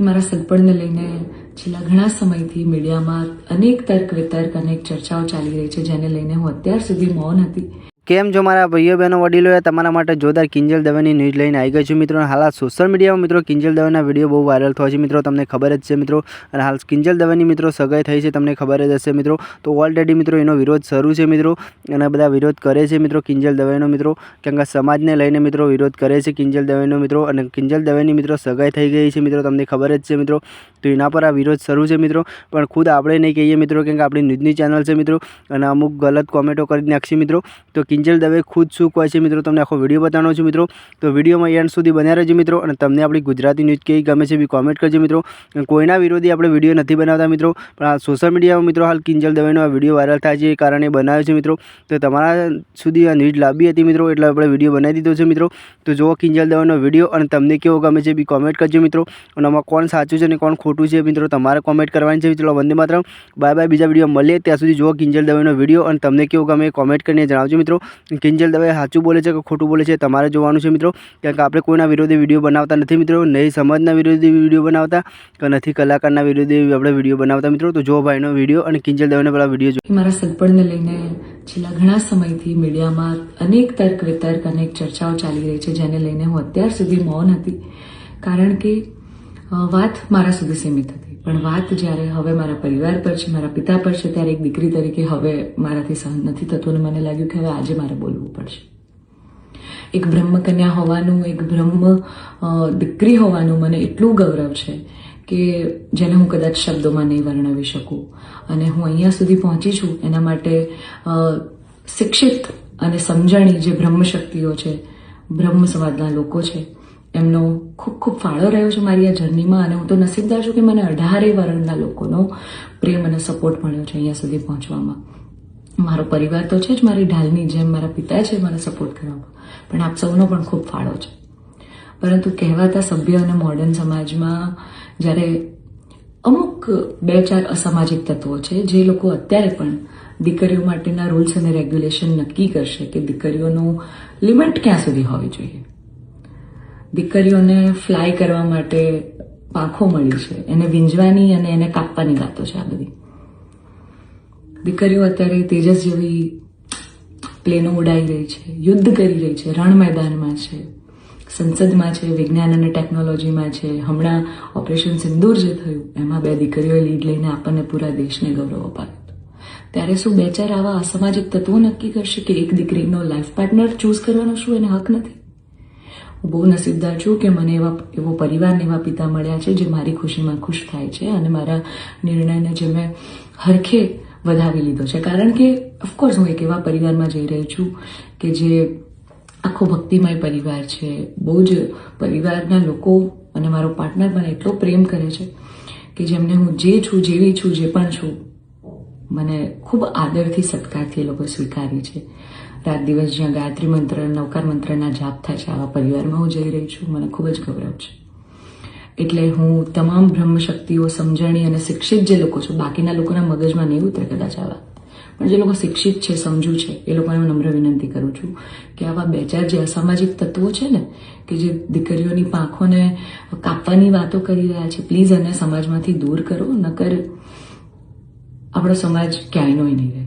કે મારા સગપણને લઈને છેલ્લા ઘણા સમયથી મીડિયામાં અનેક તર્ક વિતર્ક અનેક ચર્ચાઓ ચાલી રહી છે, જેને લઈને હું અત્યાર સુધી મૌન હતી. કેમ છો મારા ભાઈઓ બહેનો વડીલોએ તમારા માટે જોરદાર કિંજલ દવેની ન્યૂઝ લઈને આવી ગઈ છું મિત્રો. હાલ સોશિયલ મીડિયામાં મિત્રો કિંજલ દવેના વિડીયો બહુ વાયરલ થયો છે મિત્રો, તમને ખબર જ છે મિત્રો. અને હાલ કિંજલ દવેની મિત્રો સગાઈ થઈ છે, તમને ખબર જ હશે મિત્રો. તો ઓલરેડી મિત્રો એનો વિરોધ શરૂ છે મિત્રો, અને બધા વિરોધ કરે છે મિત્રો કિંજલ દવેનો મિત્રો, કેમ કે સમાજને લઈને મિત્રો વિરોધ કરે છે કિંજલ દવેનો મિત્રો. અને કિંજલ દવેની મિત્રો સગાઈ થઈ ગઈ છે મિત્રો, તમને ખબર જ છે મિત્રો. તો એના પર આ વિરોધ શરૂ છે મિત્રો, પણ ખુદ આપણે નહીં કહીએ મિત્રો, કેમ કે આપણી ન્યૂઝની ચેનલ છે મિત્રો, અને અમુક ગલત કોમેન્ટો કરી નાખશે મિત્રો. તો કિંજલ દવે ખુદ શું કહે છે મિત્રો, તમને આખો વિડીયો બતાવવાનો છું મિત્રો. તો વિડીયોમાં એન્ડ સુધી બન્યા રહેજો મિત્રો, અને તમને આપણી ગુજરાતી ન્યૂઝ કેવી ગમે છે બી કોમેન્ટ કરજો મિત્રો. કોઈના વિરોધી આપણે વિડીયો નથી બનાવતા મિત્રો, પણ આ સોશિયલ મીડિયામાં મિત્રો હાલ કિંજલ દવેનો આ વિડીયો વાયરલ થાય છે, એ કારણે બનાવ્યો છે મિત્રો. તો તમારા સુધી આ ન્યૂઝ લાવી હતી મિત્રો, એટલે આપણે વિડીયો બનાવી દીધો છે મિત્રો. તો જુઓ કિંજલ દવેનો વિડીયો, અને તમને કેવો ગમે છે બી કોમેન્ટ કરજો મિત્રો. અને આમાં કોણ સાચું છે અને કોણ ખોટું છે મિત્રો તમારે કોમેન્ટ કરવાની છે. ચલો વંદે માતરમ, બાય બાય. બીજા વિડીયો મળીએ ત્યાં સુધી જુઓ કિંજલ દવેનો વિડીયો, અને તમને કેવું ગમે કોમેન્ટ કરીને જણાવજો મિત્રો. કિંજલ દવે સાચું બોલે છે કે ખોટું બોલે છે તમારે જોવાનું છે મિત્રો, કારણ કે આપણે કોઈના વિરોધી વિડીયો બનાવતા નથી મિત્રો, નહીં સમાજના વિરોધી વિડીયો બનાવતા કે નથી કલાકારના વિરોધી આપણે વિડીયો બનાવતા મિત્રો. તો જો ભાઈનો વિડીયો અને કિંજલ દવેનો પેલા વિડીયો જો. મારા સગપણને લઈને છેલ્લા ઘણા સમયથી મીડિયામાં અનેક તર્ક વિતર્ક અનેક ચર્ચાઓ ચાલી રહી છે, જેને લઈને હું અત્યાર સુધી મૌન હતી, કારણ કે વાત મારા સુધી સીમિત હતી. પણ વાત જ્યારે હવે મારા પરિવાર પર છે, મારા પિતા પર છે, ત્યારે એક દીકરી તરીકે હવે મારાથી સહન નથી થતું, અને મને લાગ્યું કે હવે આજે મારે બોલવું પડશે. એક બ્રહ્મકન્યા હોવાનું, એક બ્રહ્મ દીકરી હોવાનું મને એટલું ગૌરવ છે કે જેને હું કદાચ શબ્દોમાં નહીં વર્ણવી શકું. અને હું અહીંયા સુધી પહોંચી છું એના માટે શિક્ષિત અને સમજણી જે બ્રહ્મશક્તિઓ છે, બ્રહ્મ સમાજના લોકો છે, એમનો ખૂબ ખૂબ ફાળો રહ્યો છે મારી આ જર્નીમાં. અને હું તો નસીબદાર છું કે મને 18 વર્ણના લોકોનો પ્રેમ અને સપોર્ટ મળ્યો છે અહીંયા સુધી પહોંચવામાં. મારો પરિવાર તો છે જ, મારી ઢાલની જેમ મારા પિતા છે મને સપોર્ટ કરવામાં, પણ આપ સૌનો પણ ખૂબ ફાળો છે. પરંતુ કહેવાતા સભ્ય અને મોડર્ન સમાજમાં જ્યારે અમુક 2-4 અસામાજિક તત્વો છે, જે લોકો અત્યારે પણ દીકરીઓ માટેના રૂલ્સ અને રેગ્યુલેશન નક્કી કરશે કે દીકરીઓનું લિમિટ ક્યાં સુધી હોવી જોઈએ, દીકરીઓને ફ્લાય કરવા માટે પાંખો મળી છે, એને વીંજવાની અને એને કાપવાની વાતો છે. આ બધી દીકરીઓ અત્યારે તેજસ જેવી પ્લેનો ઉડાઈ રહી છે, યુદ્ધ કરી રહી છે, રણ મેદાનમાં છે, સંસદમાં છે, વિજ્ઞાન અને ટેકનોલોજીમાં છે. હમણાં ઓપરેશન સિંદૂર જે થયું એમાં 2 દીકરીઓએ લીડ લઈને આપણને પૂરા દેશને ગૌરવ અપાવ્યું. ત્યારે શું 2-4 આવા અસામાજિક તત્વો નક્કી કરશે કે એક દીકરીનો લાઈફ પાર્ટનર ચૂઝ કરવાનો શું એને હક નથી? હું બહુ નસીબદાર છું કે મને એવો પરિવાર ને એવા પિતા મળ્યા છે જે મારી ખુશીમાં ખુશ થાય છે, અને મારા નિર્ણયને જે મેં હરખે વધાવી લીધો છે. કારણ કે ઓફકોર્સ હું એક એવા પરિવારમાં જઈ રહી છું કે જે આખો ભક્તિમય પરિવાર છે, બહુ જ પરિવારના લોકો અને મારો પાર્ટનર મને એટલો પ્રેમ કરે છે કે જેમને હું જે છું, જેવી છું, જે પણ છું, મને ખૂબ આદરથી સત્કારથી એ લોકો સ્વીકારી છે. રાત દિવસ જ્યાં ગાયત્રી મંત્ર, નવકાર મંત્રના જાપ થાય છે, આવા પરિવારમાં હું જઈ રહી છું, મને ખૂબ જ ગૌરવ છે. એટલે હું તમામ બ્રહ્મશક્તિઓ, સમજણી અને શિક્ષિત જે લોકો છે, બાકીના લોકોના મગજમાં નહીં ઉતરે કદાચ આ વાત, પણ જે લોકો શિક્ષિત છે, સમજુ છે, એ લોકોને હું નમ્ર વિનંતી કરું છું કે આવા 2-4 જે અસામાજિક તત્વો છે ને, કે જે દીકરીઓની પાંખોને કાપવાની વાતો કરી રહ્યા છે, પ્લીઝ એને સમાજમાંથી દૂર કરો, નકર આપણો સમાજ ક્યાંયનો નહીં રહે.